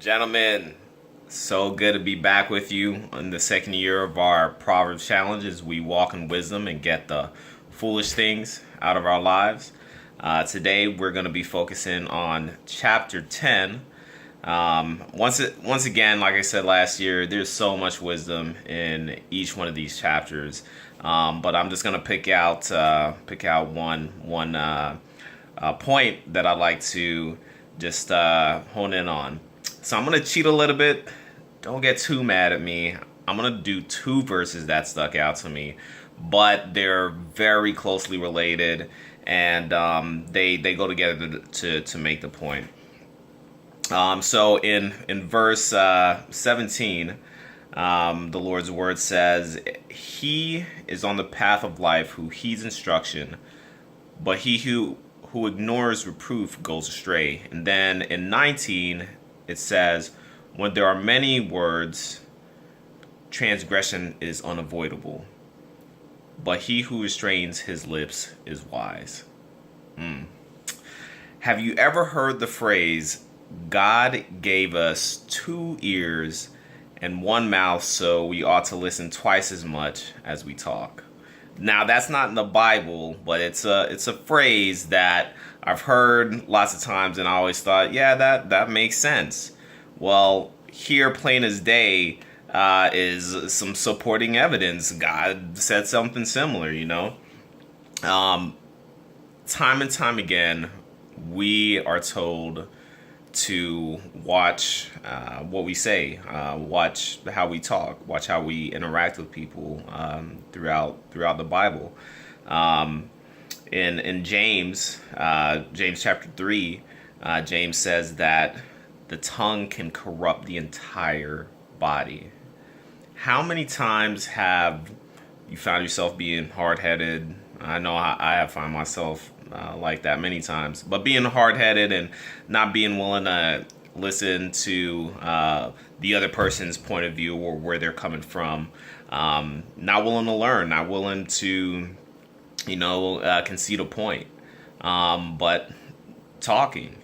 Gentlemen, so good to be back with you in the second year of our Proverbs challenge as we walk in wisdom and get the foolish things out of our lives. Today we're going to be focusing on chapter 10. Once again, like I said last year, there's so much wisdom in each one of these chapters. But I'm just going to pick out one point that I'd like to just hone in on. So I'm going to cheat a little bit. Don't get too mad at me. I'm going to do two verses that stuck out to me, but they're very closely related, and they go together to make the point. So in verse 17, the Lord's word says, "He is on the path of life who heeds instruction, but he who ignores reproof goes astray." And then in 19, it says, "When there are many words, transgression is unavoidable, but he who restrains his lips is wise." Have you ever heard the phrase, "God gave us two ears and one mouth, so we ought to listen twice as much as we talk"? Now, that's not in the Bible, but it's a phrase that I've heard lots of times, and I always thought, yeah, that makes sense. Well, here, plain as day, is some supporting evidence. God said something similar, Time and time again, we are told to watch what we say, watch how we talk, watch how we interact with people throughout the Bible. In James chapter 3, James says that the tongue can corrupt the entire body. How many times have you found yourself being hard-headed? I know I have found myself like that many times. But being hard-headed and not being willing to listen to the other person's point of view or where they're coming from. Not willing to learn, not willing to, concede a point. But talking,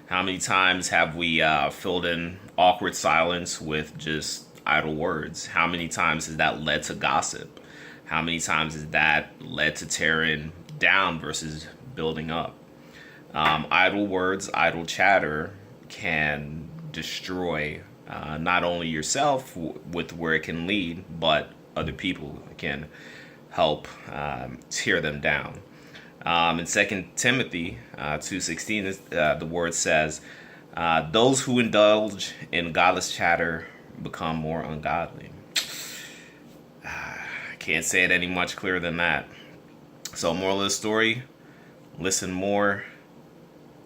how many times have we filled in awkward silence with just idle words? How many times has that led to gossip? How many times has that led to tearing down versus building up? Idle words, idle chatter can destroy not only yourself with where it can lead, but other people. It can help tear them down. In 2 Timothy 2:16, the word says, "Those who indulge in godless chatter become more ungodly." Can't say it any much clearer than that. So, moral of the story, listen more,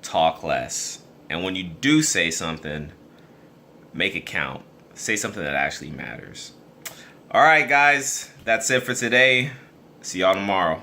talk less. And when you do say something, make it count. Say something that actually matters. All right, guys, that's it for today. See y'all tomorrow.